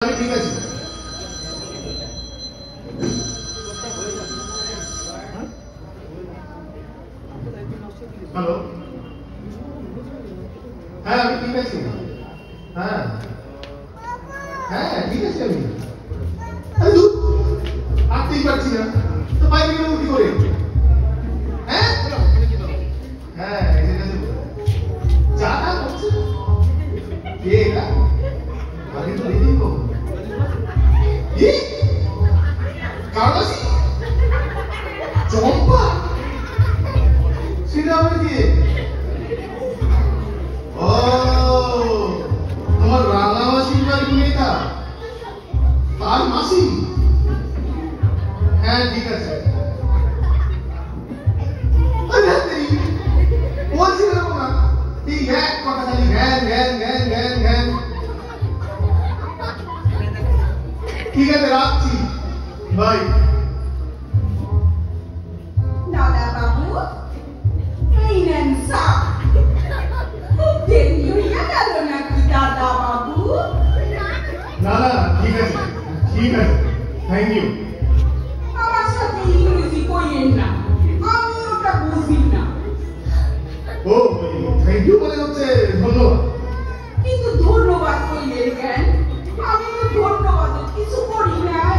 ঠিক আছে। হ্যালো, হ্যাঁ আমি ঠিক আছি। হ্যাঁ হ্যাঁ ঠিক আছে। আমি হাঁটতেই পারছি না, তো বাইরে গেলে উঠি করে। হ্যাঁ হ্যাঁ যা না করছে কে এটা আগে তো দেখি তো কি কাগজ চম্পা সেটা আবার কি? ও তোমার রাঙা মাসির বাড়ি মেয়েটা তার মাসি? হ্যাঁ ঠিক আছে। বলছি এরকম না, ঠিক এক কথা খালি ঘ্যান ঘ্যান ঘ্যান ঘ্যান ঘ্যান। ঠিক আছে রাখছি, বাই। দাদা বাবু, এই নেন চা। খুব দেরি হইয়া গেল নাকি দাদা বাবু? না না ঠিক আছে ঠিক আছে, থ্যাংক ইউ। আমার সাথে ইংরেজি কইেন না, আমি ওটা বুঝি না। ও থ্যাংক ইউ মানে হচ্ছে ধন্যবাদ। কিন্তু ধন্যবাদ কইলেন কেন? আমি তো ধন্যবাদের কিছু করি নাই।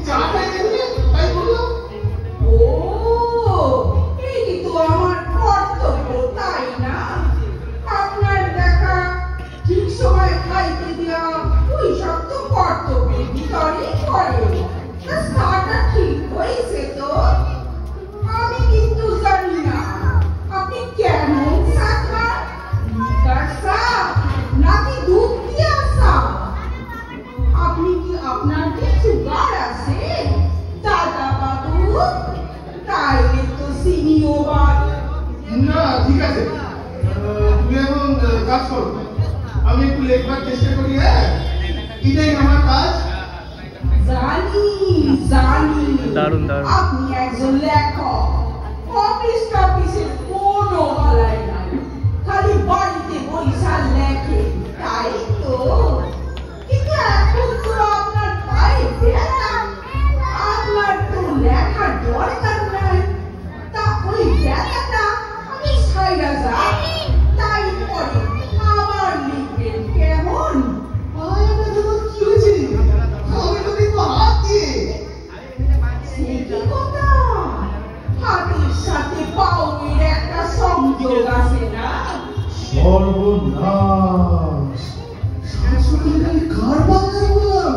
চাটা এনে তাই বললাম। ও এই তো আমার কর্তব্য, তাই না? আপনার দেখা, ঠিক সময় খাইতে দেওয়া, ওই সব তো কর্তব্যের ভিতরেই পড়ে। চাটা ঠিক হয়েছে তো? আমি কিন্তু জানি না আপনি কেমন চা খান, লিকার চা নাকি দুধ দিয়া চা? আপনি কি আপনার কি সুগার আছে দাদা বাবু? তাইলে তো চিনিও বাদ। না ঠিক আছে, তুমি এখন কাজ করো, আমি একটু লেখবার চেষ্টা করি। হ্যাঁ এটাই আমার কাজ। জানি জানি দারুণ দারুণ। আপনি একজন লেখক, অফিস টফিসের কোনো বালাই নাই, খালি বাড়িতে বইসা লেখে, তাই তো? কিন্তু এখন তো আপনার পায়ে ব্যথা, আপনার তো লেখার দরকার নাই। তা ওই ব্যথাটা আমি ছাইড়া যাই, তাই পরে আবার লিখবেন কেমন? পায়ে ব্যথা তো কি হয়েছে? আমি তো দেখবো হাত দিয়ে। সেই কি কথা? হাতের সাথে পাউয়ের একটা সংযোগ আছে না? সর্বনাশ, শাশুড়ি খালি কার বাংলা বললাম।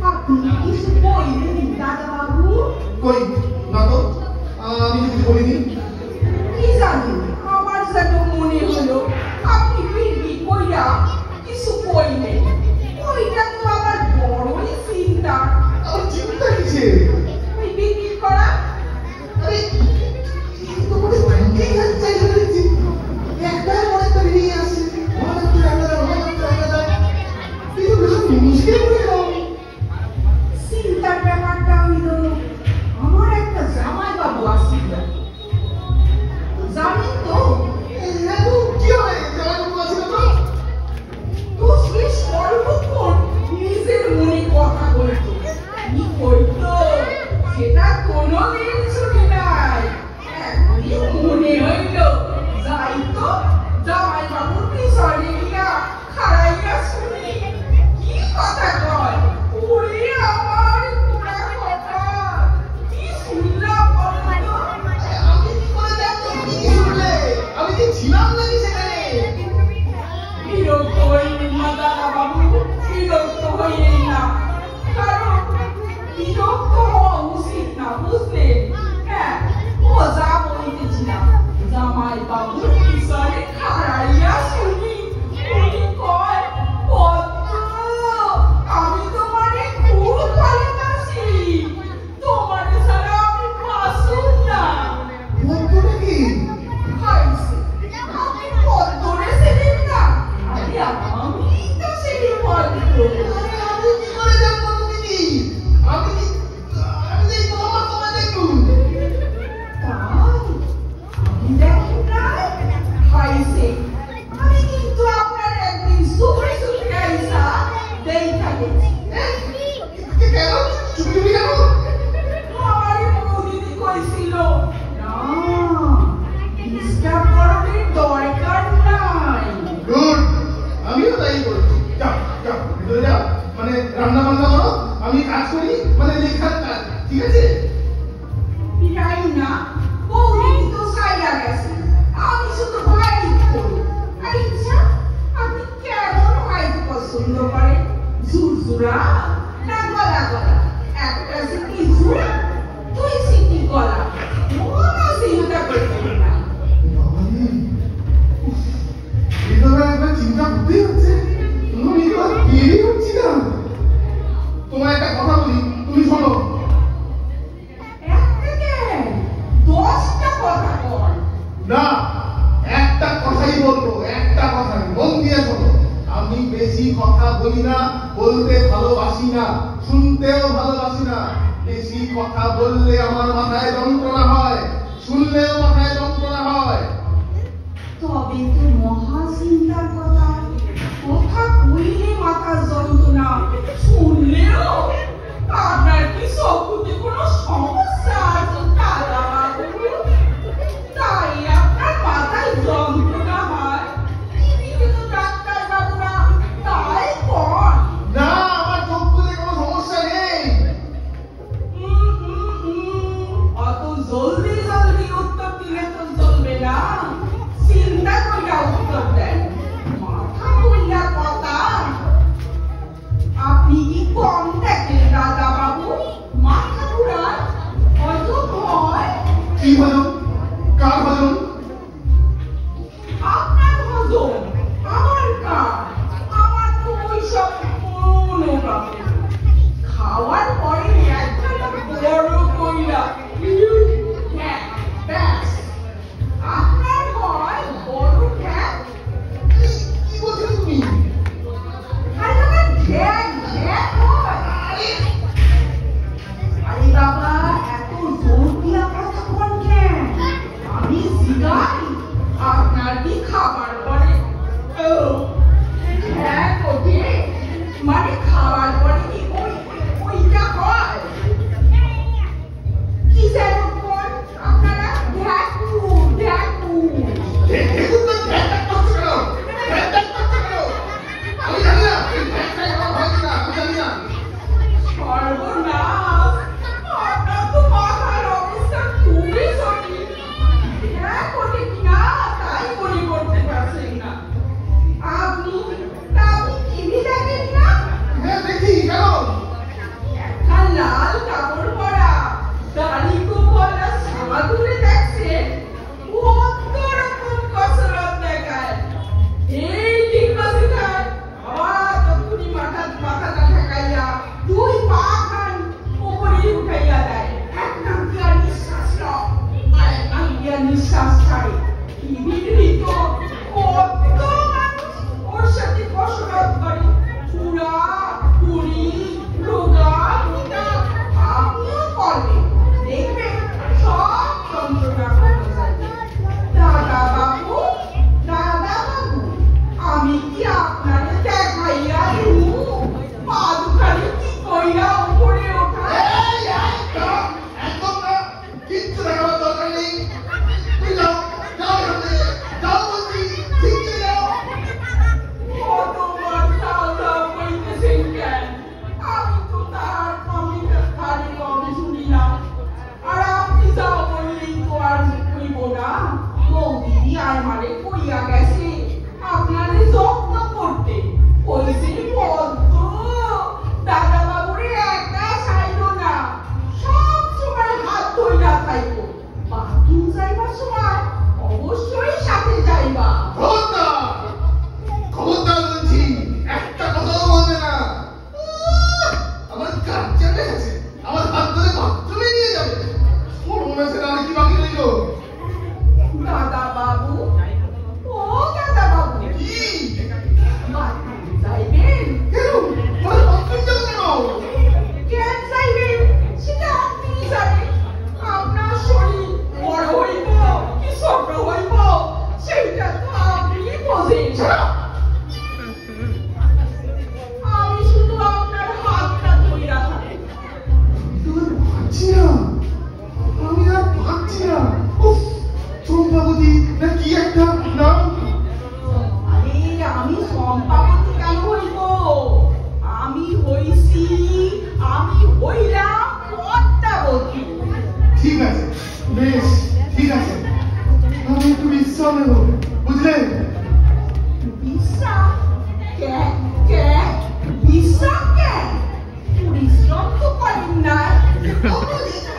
আপনি কিছু বললেন দাদা বাবু? কই না তো, আমি কিছু বলিনি। কি জানি, আমার যেন মনে হলো আপনি বিড়বিড় কইরা কিছু কইলেন। ওইটা তো আমার বড়ই চিন্তা। আমার চিন্তা কিসে? ওই বিড়বিড় করা। আরে তোমার ব্যাংকেই যাচ্ছে শুনেছি, একবার মনে তো বেরিয়ে আসছে হঠাৎ করে কিন্তু বেশি মুশকিল হয়ে গেল। চিন্তার ব্যাপারটা হইল, আমার একটা জামাই বাবু আসছিল, জানেন তো? কি হয় জামাই বাবু আসলে তো? তো সে সর্বক্ষণ নিজের মনে কথা বলতো, কি করতো সেটা কোনোদিন শুনি নাই। এখনই মনে হইল যাই তো জামাই বাবুর পিছনে গিয়া খাড়াইয়া শুনি কি কথা কয়। ওরে আমার পুরা কথা কি শুনলাম বলো তো? আমি কি করে জানবো তুমি কি শুনলে? আমি কি ছিলাম নাকি সেখানে? বিরক্ত হইলেন না দাদা বাবু, বিরক্ত হইলেন না, কারণ বিরক্ত হওয়া উচিত না, বুঝলেন? হ্যাঁ, ও যা বলতেছিলাম, জামাই বাবুর পিছনে খাড়াইয়া শুনি উনি কয়, ভিতরে যাও, মানে রান্না বান্না করো, আমি কাজ করি, মানে লেখার কাজ, ঠিক আছে? জানি না, বৌদি তো সাইয়া গেছে, আমি শুধু ভাইট করি। আচ্ছা, আপনি কেমন ভাইট পছন্দ করেন? ঝুরঝুরা না গলা গলা? একটা সিটি ঝুরা, 2 সিটি গলা, কোনো চিন্তা করবেন না। এভাবে একবার চিন্তা করতেই হচ্ছে, তুমি এবার বিয়ে করছি না। তোমার একটা কথা বলি, তুমি শোনো। না, একটা কথাই বলবো, একটা কথাই, মন দিয়ে শোনো। আমি বেশি কথা বলি না, বলতে ভালোবাসি না, শুনতেও ভালোবাসি না। বেশি কথা বললে আমার মাথায় যন্ত্রণা হয়, শুনলেও মাথায় যন্ত্রণা হয়। তবে তো মহা চিন্তার কথা, কথা কইলে মাথা যন্ত্রণা, শুনলেও। আপনার কি চোখে কোনো সমস্যা আছে দাদা বাবু? তাই আপনার মাথায় যন্ত্রণা হয়? টিভিতে তো ডাক্তার বাবুরা তাই কন। না, আমার চোখ তুলে কোনো সমস্যা নেই। অত জলদি জলদি উত্তর দিলে তো চলবে না, চিন্তা করিয়া উত্তর দেন। মাথা কইয়া কথা। আপনি কি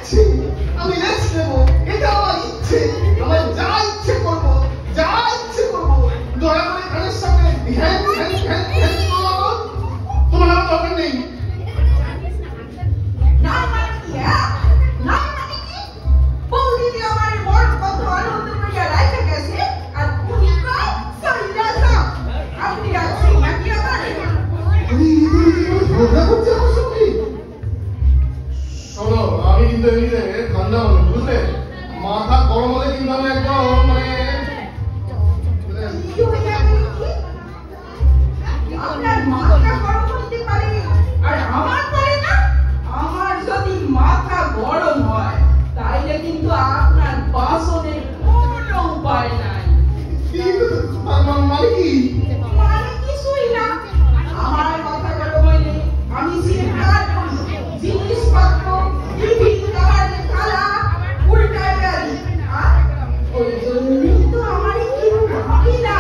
ইচ্ছে আমি রেস্ট নেবো, এটা আমার ইচ্ছে, আমার যা ইচ্ছে করবো, যা ইচ্ছে করবো। দয়া করে কানের সামনে ধ্যান ধ্যান ধ্যান ধ্যান করো না। তোমার আমার দরকার নেই। না মানে কি, হ্যাঁ? না মানে কি? বৌদিদি আমার বড় কত আনন্দ করিয়া রাইখে গেছে, আর তুমি কও চইলা যাও। আপনি আছেন নাকি আমার? তুমি ঝগড়া করছো আমার সঙ্গে? শোনো, আমি কিন্তু এমনিতে ঠান্ডা হলো, বুঝলে? মাথা গরম হলে কিন্তু আমি একদম কি হয়ে যাবে কি? আপনার মাথা গরম হতে পারে আর আমার পারে না? আমার যদি মাথা গরম হয় তাইলে কিন্তু আপনার বাসনের কোনো উপায় নাই। মানে কি? মানে কিছুই না। আমার মাথা গরম হইলে আমি চিৎকার করি, জিনিসপত্র টিভি দেওয়ালে তালা উল্টায় দেয়। আর ওই জন্যই তো আমার কেউ ভাবি না,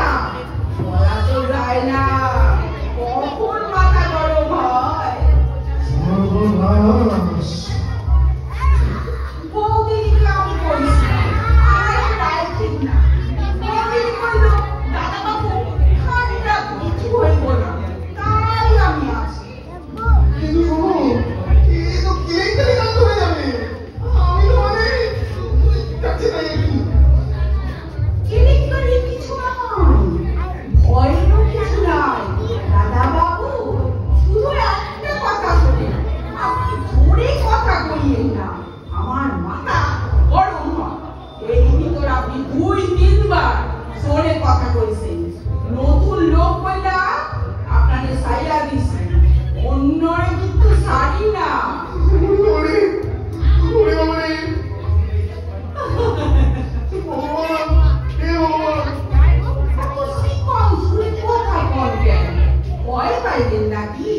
বলা তো যায় না কখন মাথা গরম হয়। সর্বনাশ। বৌদিদিকে আমি বলছি আর তাই ঠিক না। বৌদিদি বলল দাদা বাবু ঠান্ডা কিছু হইব না, তাই আমি আছি। কিন্তু শোনো, এই তো কেলেঙ্কারি কাণ্ড হয়ে যাবে। আমি তো যাচ্ছি না একটু। কেলেঙ্কারি কিছু নয়, ভয়েরও কিছু নাই। দাদা বাবু শুধু একটা কথা শোনেন, আপনি জোরে কথা কইয়েন না, আমার মাথা গরম হয়। এর ভিতর আপনি 2-3 বার জোরে কথা কইছেন। নতুন লোক বইলা আপনাকে সাইয়া দিছি, অন্যরে কিন্তু ছাড়ি না। ওরে, ওরে বাবারে। ভগবান, হে ভগবান। আপনি কম শুনে কথা বলবেন, ভয় পাইবেন নাকি?